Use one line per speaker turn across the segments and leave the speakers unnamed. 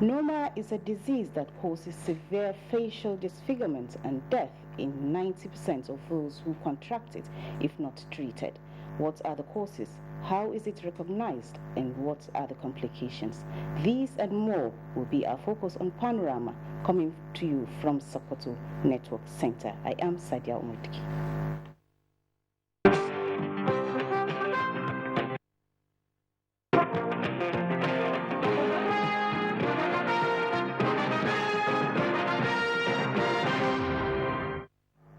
Noma is a disease that causes severe facial disfigurement and death in 90% of those who contract it if not treated. What are the causes? How is it recognized? And what are the complications? These and more will be our focus on Panorama, coming to you from Sokoto Network Center. I am Sadia Umutki.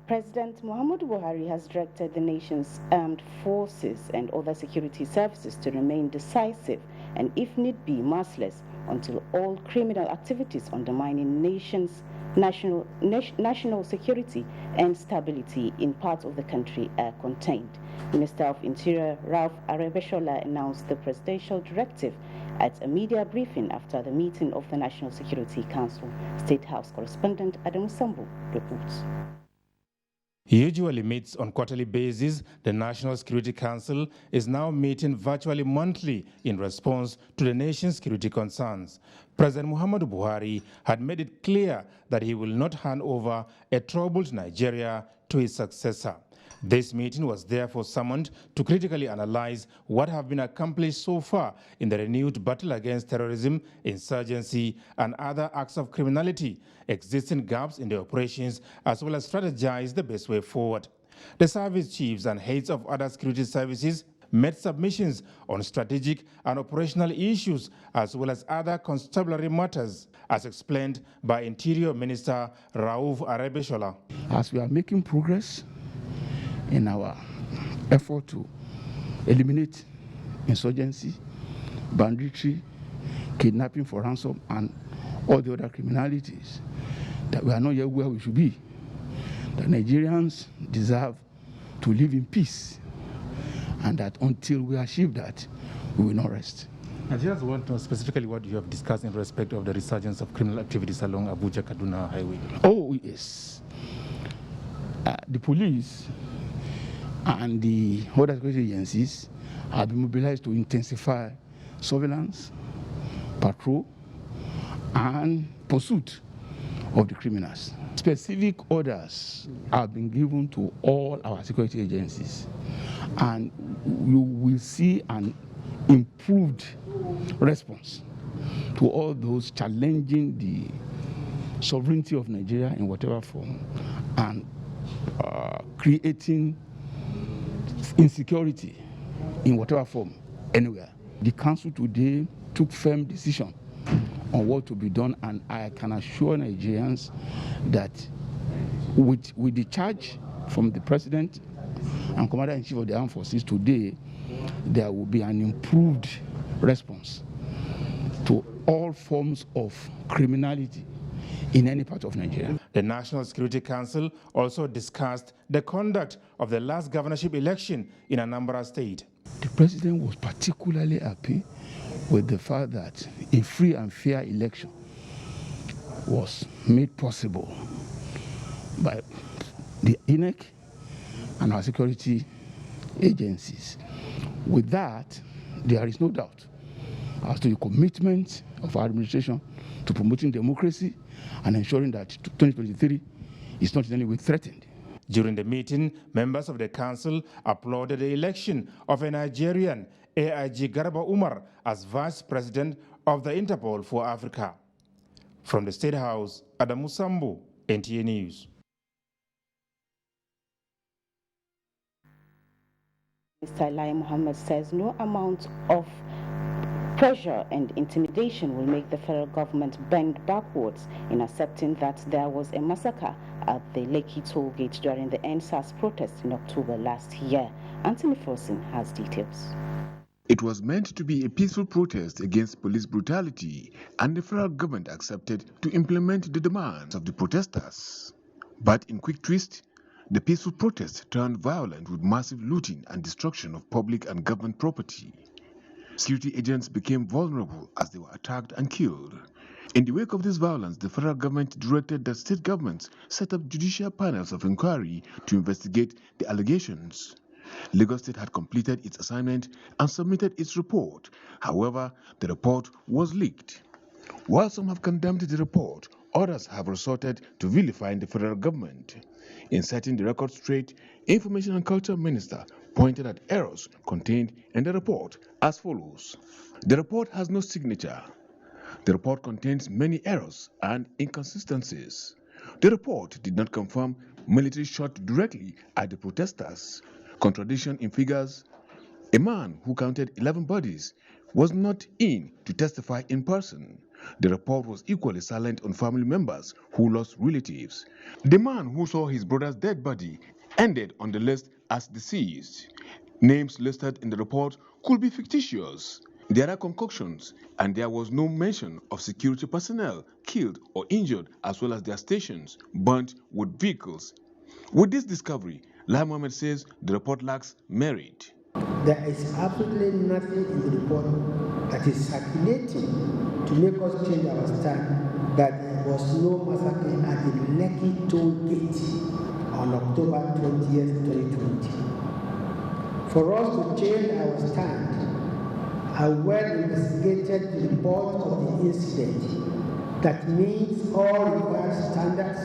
President Muhammadu Buhari has directed the nation's armed forces and other security services to remain decisive and, if need be, merciless until all criminal activities undermining national security and stability in parts of the country are contained. Minister of Interior Ralph Arebeshola announced the presidential directive at a media briefing after the meeting of the National Security Council. State House correspondent Adam Sambu reports.
He usually meets on quarterly basis. The National Security Council is now meeting virtually monthly in response to the nation's security concerns. President Muhammadu Buhari had made it clear that he will not hand over a troubled Nigeria to his successor. This meeting was therefore summoned to critically analyze what have been accomplished so far in the renewed battle against terrorism, insurgency, and other acts of criminality, existing gaps in the operations, as well as strategize the best way forward. The service chiefs and heads of other security services made submissions on strategic and operational issues, as well as other constabulary matters, as explained by Interior Minister Rauf Arebeshola.
As we are making progress in our effort to eliminate insurgency, banditry, kidnapping for ransom, and all the other criminalities, that we are not yet where we should be. The Nigerians deserve to live in peace, and that until we achieve that, we will not rest.
I just want to know specifically what you have discussed in respect of the resurgence of criminal activities along Abuja-Kaduna Highway.
Oh, yes. The police and the other security agencies have been mobilized to intensify surveillance, patrol, and pursuit of the criminals. Specific orders have been given to all our security agencies, and you will see an improved response to all those challenging the sovereignty of Nigeria in whatever form and creating insecurity in whatever form anywhere. The council today took firm decision on what to be done, and I can assure Nigerians that with the charge from the president and commander-in-chief of the armed forces today, there will be an improved response to all forms of criminality in any part of Nigeria.
The National Security Council also discussed the conduct of the last governorship election in Anambra State.
The president was particularly happy with the fact that a free and fair election was made possible by the INEC and our security agencies. With that, there is no doubt as to the commitment of our administration to promoting democracy and ensuring that 2023 is not in any way threatened.
During the meeting, members of the council applauded the election of a Nigerian, AIG Garba Umar, as Vice President of the Interpol for Africa. From the State House, Adamu Sambu, NTA News.
Mr. Lai Mohammed says no amount of pressure and intimidation will make the federal government bend backwards in accepting that there was a massacre at the Lekki toll gate during the NSAS protest in October last year. Anthony Forson has details.
It was meant to be a peaceful protest against police brutality, and the federal government accepted to implement the demands of the protesters. But in quick twist, the peaceful protest turned violent with massive looting and destruction of public and government property. Security agents became vulnerable as they were attacked and killed. In the wake of this violence, the federal government directed that state governments set up judicial panels of inquiry to investigate the allegations. Lagos State had completed its assignment and submitted its report. However, the report was leaked. While some have condemned the report, others have resorted to vilifying the federal government. In setting the record straight, Information and Culture Minister pointed at errors contained in the report as follows. The report has no signature. The report contains many errors and inconsistencies. The report did not confirm military shot directly at the protesters. Contradiction in figures. A man who counted 11 bodies was not in to testify in person. The report was equally silent on family members who lost relatives. The man who saw his brother's dead body ended on the list as deceased. Names listed in the report could be fictitious. There are concoctions, and there was no mention of security personnel killed or injured, as well as their stations burnt with vehicles. With this discovery, Lai Mohammed says the report lacks merit.
There is absolutely nothing in the report that is circulating to make us change our stand that there was no massacre at the Lekki toll gate on October 20th, 2020. For us to change our stand, a well-investigated report of the incident that meets all required standards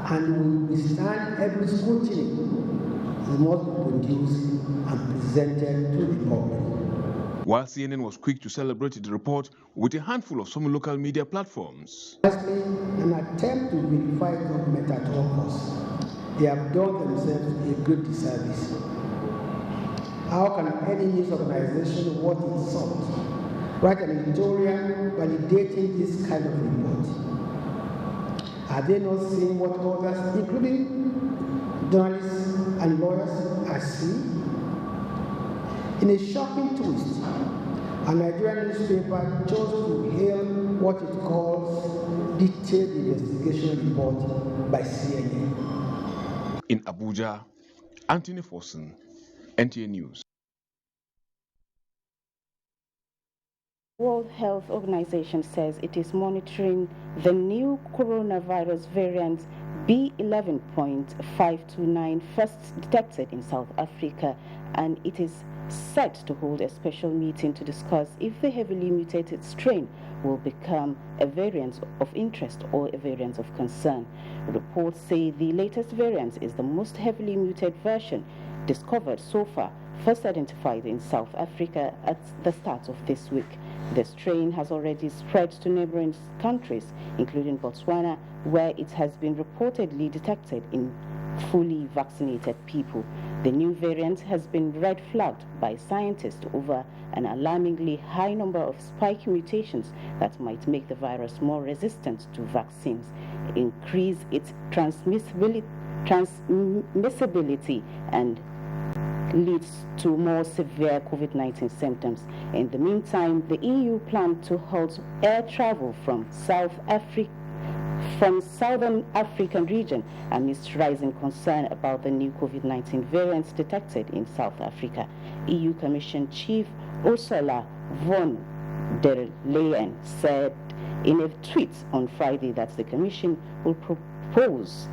and will withstand every scrutiny must be produced and presented to the public.
While CNN was quick to celebrate the report with a handful of some local media platforms.
Lastly, an attempt to vilify government at all costs. They have done themselves a great disservice. How can any news organization worth its salt write an editorial validating this kind of report? Are they not seeing what others, including journalists and lawyers, are seeing? In a shocking twist, a Nigerian newspaper chose to hail what it calls detailed investigation report by CNN.
In Abuja, Anthony Forson, NTA News.
World Health Organization says it is monitoring the new coronavirus variant B11.529 first detected in South Africa, and it is set to hold a special meeting to discuss if the heavily mutated strain will become a variant of interest or a variant of concern. Reports say the latest variant is the most heavily mutated version discovered so far, first identified in South Africa at the start of this week. The strain has already spread to neighboring countries, including Botswana, where it has been reportedly detected in fully vaccinated people. The new variant has been red flagged by scientists over an alarmingly high number of spike mutations that might make the virus more resistant to vaccines, increase its transmissibility, and leads to more severe COVID-19 symptoms. In the meantime, the EU planned to halt air travel from Southern African region amidst rising concern about the new COVID-19 variants detected in South Africa. EU Commission Chief Ursula von der Leyen said in a tweet on Friday that the Commission will propose,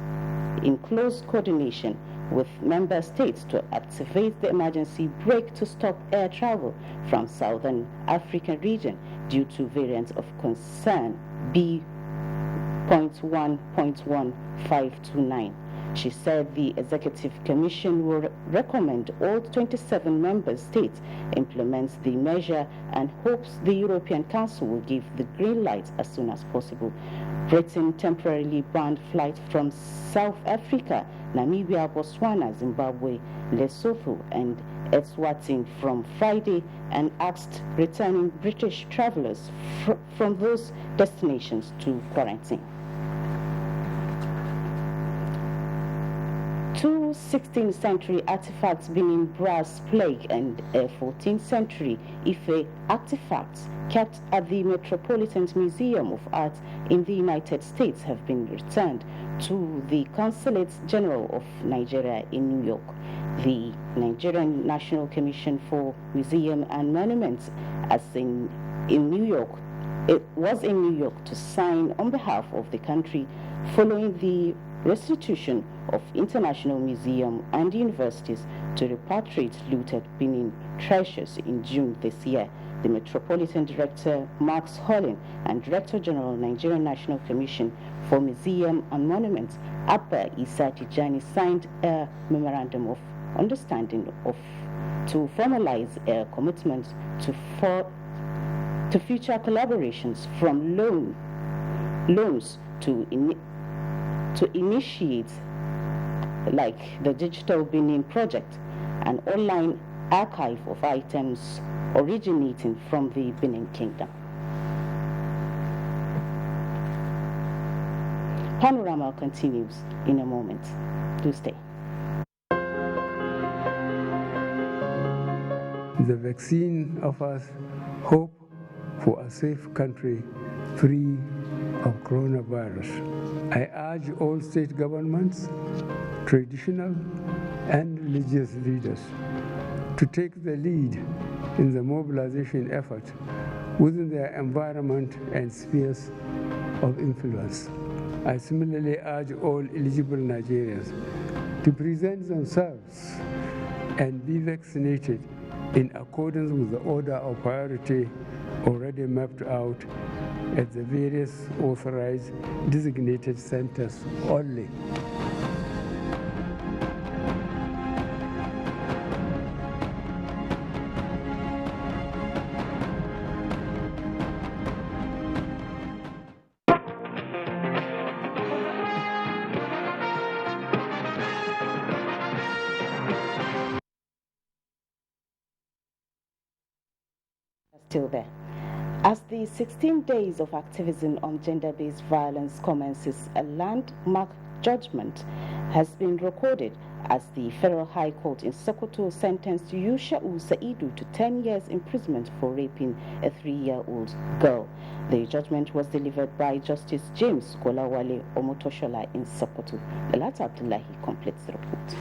in close coordination with member states, to activate the emergency brake to stop air travel from Southern African region due to variants of concern B.1.1.1529. She said the Executive Commission will recommend all 27 member states implement the measure and hopes the European Council will give the green light as soon as possible. Britain temporarily banned flights from South Africa, Namibia, Botswana, Zimbabwe, Lesotho, and Eswatini from Friday and asked returning British travelers from those destinations to quarantine. Two 16th century artifacts, being brass plate and a 14th century Ife artifacts kept at the Metropolitan Museum of Art in the United States, have been returned to the Consulate General of Nigeria in New York. The Nigerian National Commission for Museum and Monuments was in New York to sign on behalf of the country following the restitution of international museums and universities to repatriate looted Benin treasures in June this year. The Metropolitan Director, Max Hollin, and Director General, Nigerian National Commission for Museum and Monuments, Abba Isa Tijani, signed a memorandum of understanding to formalize a commitment to future collaborations, from loans to initiate, like the Digital Benin project, an online archive of items originating from the Benin Kingdom. Panorama continues in a moment. Do stay.
The vaccine offers hope for a safe country free of coronavirus. I urge all state governments, traditional and religious leaders to take the lead in the mobilization effort within their environment and spheres of influence. I similarly urge all eligible Nigerians to present themselves and be vaccinated in accordance with the order of priority already mapped out at the various authorized designated centers only.
Still there. As the 16 days of activism on gender-based violence commences, a landmark judgment has been recorded as the Federal High Court in Sokoto sentenced Yusha'u Saidu to 10 years imprisonment for raping a 3-year-old girl. The judgment was delivered by Justice James Kolawale Omotoshola in Sokoto. Lalat Abdullahi completes the report.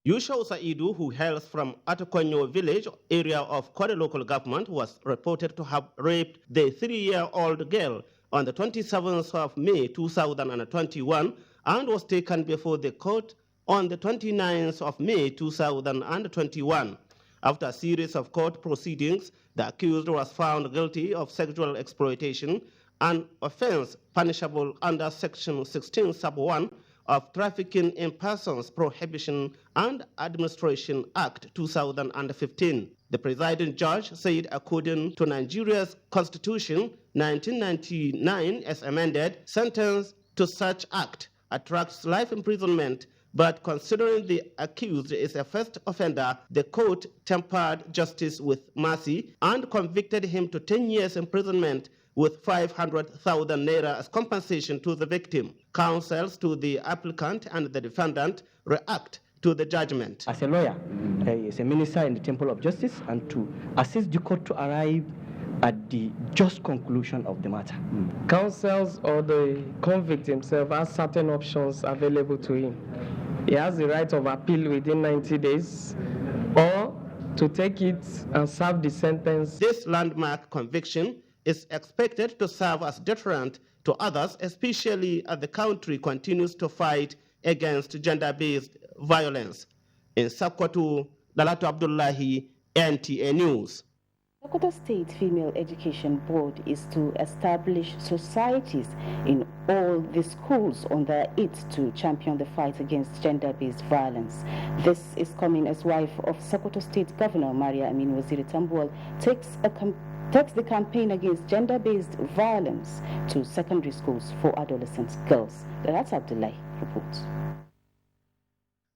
Yusha Saidu, who hails from Atokonyo village area of Kore local government, was reported to have raped the 3-year-old girl on the 27th of May 2021 and was taken before the court on the 29th of May 2021. After a series of court proceedings, the accused was found guilty of sexual exploitation, an offense punishable under Section 16 Sub 1 of Trafficking in Persons Prohibition and Administration Act 2015. The presiding judge said according to Nigeria's Constitution 1999 as amended, sentence to such act attracts life imprisonment, but considering the accused is a first offender, the court tempered justice with mercy and convicted him to 10 years imprisonment with 500,000 naira as compensation to the victim. Counsels to the applicant and the defendant react to the judgment.
As a lawyer, as a minister in the Temple of Justice, and to assist the court to arrive at the just conclusion of the matter.
Counsels or the convict himself has certain options available to him. He has the right of appeal within 90 days or to take it and serve the sentence.
This landmark conviction is expected to serve as deterrent to others, especially as the country continues to fight against gender-based violence. In Sokoto, Dalatu Abdullahi, NTA News.
Sokoto State Female Education Board is to establish societies in all the schools under it to champion the fight against gender-based violence. This is coming as wife of Sokoto State Governor Maria Aminu Waziri Tambuwal takes the campaign against gender-based violence to secondary schools for adolescent girls. That's Abdullahi reports.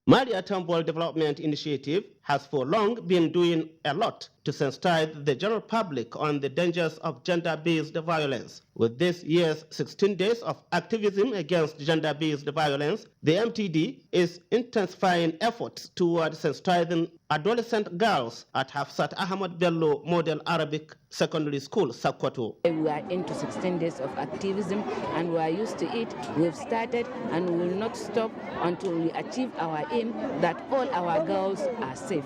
Maria Tambuwal Development Initiative has for long been doing a lot to sensitize the general public on the dangers of gender-based violence. With this year's 16 days of activism against gender-based violence, the MTD is intensifying efforts toward sensitizing adolescent girls at Hafsat Ahmad Bello Model Arabic Secondary School, Sokoto.
We are into 16 days of activism and we are used to it. We've started and we will not stop until we achieve our aim that all our girls are safe.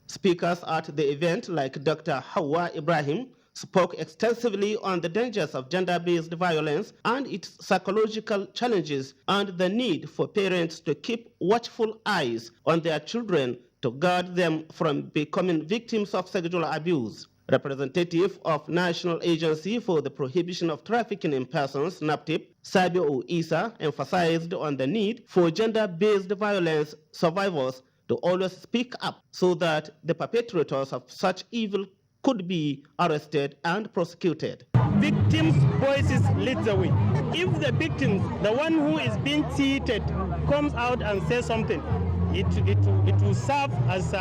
Speakers at the event like Dr. Hawa Ibrahim spoke extensively on the dangers of gender-based violence and its psychological challenges and the need for parents to keep watchful eyes on their children to guard them from becoming victims of sexual abuse. Representative of National Agency for the Prohibition of Trafficking in Persons, NAPTIP, Sabio Isa, emphasized on the need for gender-based violence survivors to always speak up so that the perpetrators of such evil could be arrested and prosecuted.
Victims' voices lead the way. If the victim, the one who is being cheated, comes out and says something, it will serve as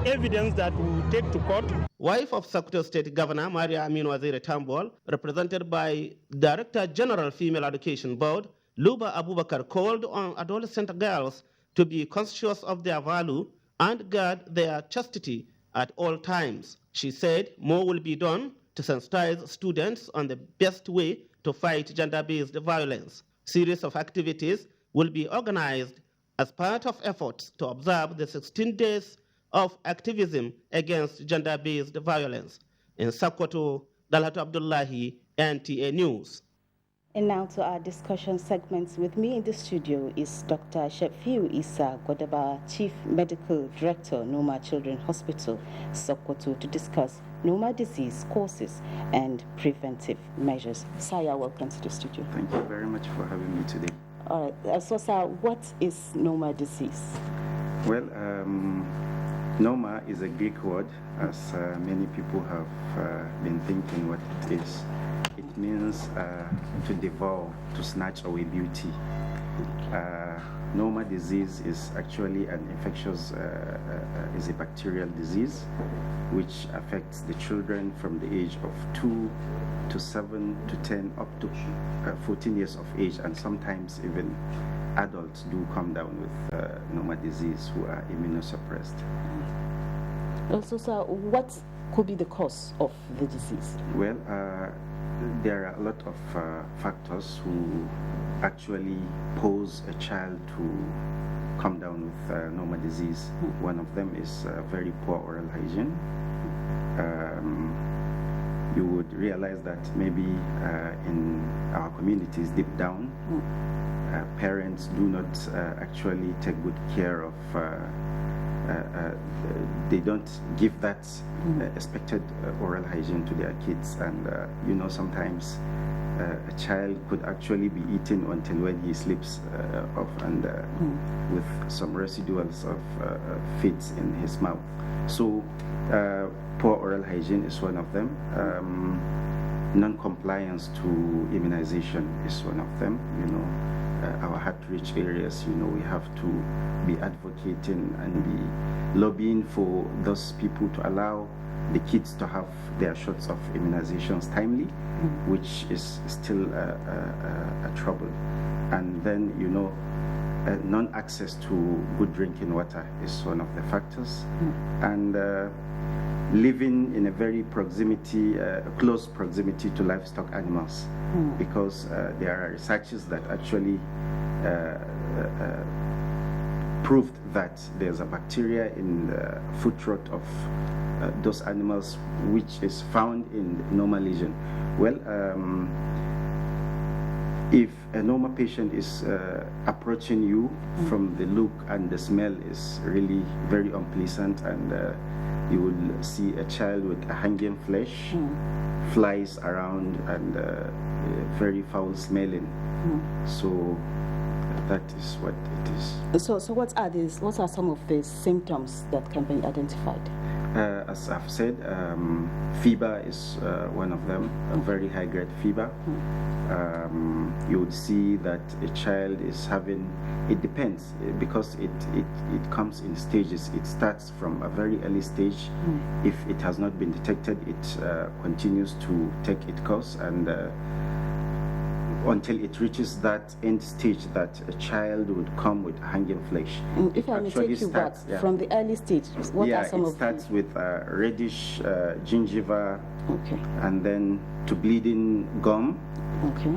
evidence that we will take to court.
Wife of Sokoto State Governor Maria Aminu Waziri Tambol, represented by Director General Female Education Board, Luba Abubakar, called on adolescent girls to be conscious of their value and guard their chastity at all times. She said more will be done to sensitize students on the best way to fight gender-based violence. Series of activities will be organized as part of efforts to observe the 16 days of activism against gender-based violence. In Sokoto, Dalhatu Abdullahi, NTA News.
And now to our discussion segments. With me in the studio is Dr. Shafiu Isa Godaba, Chief Medical Director, Noma Children's Hospital, Sokoto, to discuss Noma disease causes and preventive measures. Saya, welcome to the studio.
Thank you very much for having me today.
All right. So, Saya, what is Noma disease?
Well, Noma is a Greek word, as many people have been thinking what it is. It means to devour, to snatch away beauty. Noma disease is actually an infectious, is a bacterial disease which affects the children from the age of 2 to 7 to 10 up to 14 years of age, and sometimes even adults do come down with Noma disease who are immunosuppressed.
Also, sir, what could be the cause of the disease?
Well, there are a lot of factors who actually pose a child to come down with Noma disease. One of them is very poor oral hygiene. You would realize that maybe in our communities deep down, parents do not actually take good care of, they don't give that expected oral hygiene to their kids. And you know, sometimes a child could actually be eaten until when he sleeps off, and with some residuals of feeds in his mouth. So poor oral hygiene is one of them. Non-compliance to immunization is one of them. You know, our heart-rich areas, you know, we have to be advocating and be lobbying for those people to allow the kids to have their shots of immunizations timely, which is still a trouble. And then, you know, non-access to good drinking water is one of the factors. And living in a very close proximity to livestock animals, because there are researches that actually proved that there's a bacteria in the foot rot of those animals, which is found in Noma lesion. Well, if a Noma patient is approaching you from the look and the smell is really very unpleasant, and you will see a child with a hanging flesh, flies around, and very foul smelling. So that is what it is.
So what are some of the symptoms that can be identified?
As I've said, fever is one of them, a very high-grade fever. You would see that a child is having, it depends, because it comes in stages. It starts from a very early stage. If it has not been detected, it continues to take its course, and until it reaches that end stage that a child would come with hanging flesh.
If I may take you back from the early stage, what are some of
it starts with reddish gingiva, and then to bleeding gum,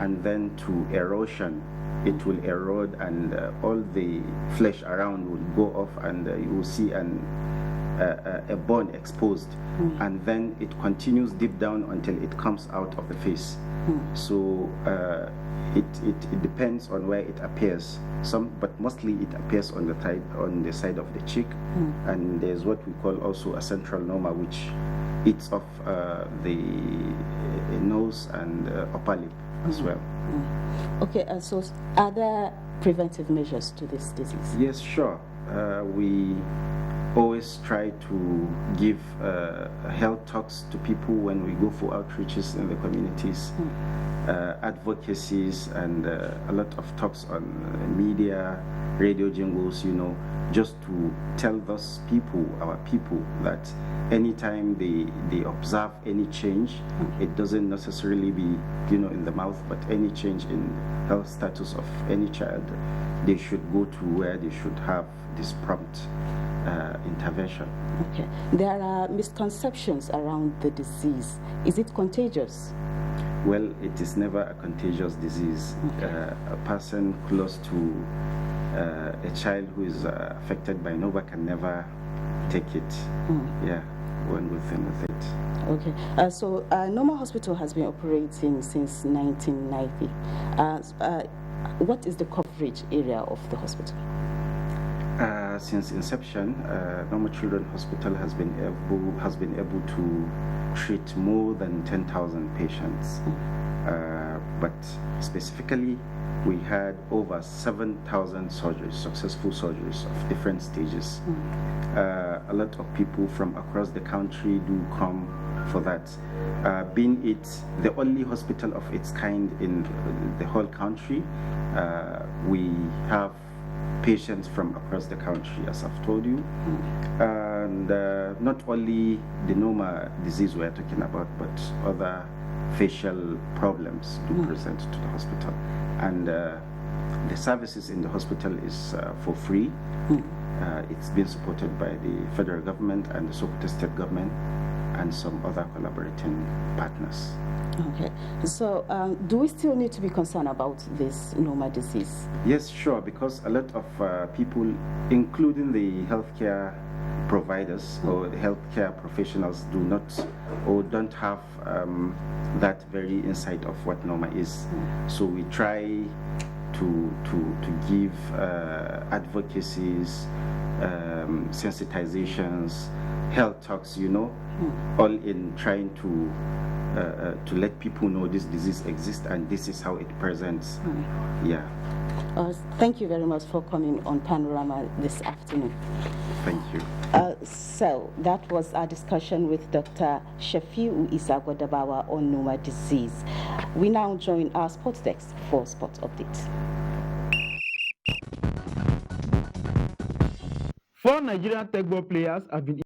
and then to erosion. It will erode, and all the flesh around will go off, and you will see a bone exposed, and then it continues deep down until it comes out of the face. So it depends on where it appears. But mostly it appears on the side of the cheek, and there's what we call also a central noma, which eats off the nose and upper lip as well.
Okay, so are there preventive measures to this disease?
Yes, sure. We always try to give health talks to people when we go for outreaches in the communities, advocacies, and a lot of talks on media, radio jingles, just to tell those people, our people, that anytime they observe any change, it doesn't necessarily be, in the mouth, but any change in health status of any child, they should go to where they should have this prompt intervention.
Okay. There are misconceptions around the disease. Is it contagious?
Well, it is never a contagious disease. A person close to a child who is affected by Nova can never take it. Yeah, one good thing with it.
Okay, so Noma Hospital has been operating since 1990. What is the coverage area of the hospital?
Since inception, Noma Children's Hospital has been able to treat more than 10,000 patients. But specifically, we had over 7,000 surgeries, successful surgeries of different stages. A lot of people from across the country do come for that. Being it the only hospital of its kind in the whole country, we have patients from across the country, as I've told you. And not only the Noma disease we're talking about, but other facial problems do present to the hospital. And the services in the hospital is for free. It's been supported by the federal government and the Sokoto state government and some other collaborating partners.
Okay, so do we still need to be concerned about this Noma disease?
Yes, sure, because a lot of people, including the healthcare providers or the healthcare professionals, do not or don't have that very insight of what Noma is. So we try to give advocacies, sensitizations, health talks, all in trying to let people know this disease exists and this is how it presents. Yeah.
Thank you very much for coming on Panorama this afternoon.
Thank you.
So that was our discussion with Dr. Shafiu Isagwadabawa on Noma disease. We now join our sports desk for sports updates.
4 Nigerian tech ball players have been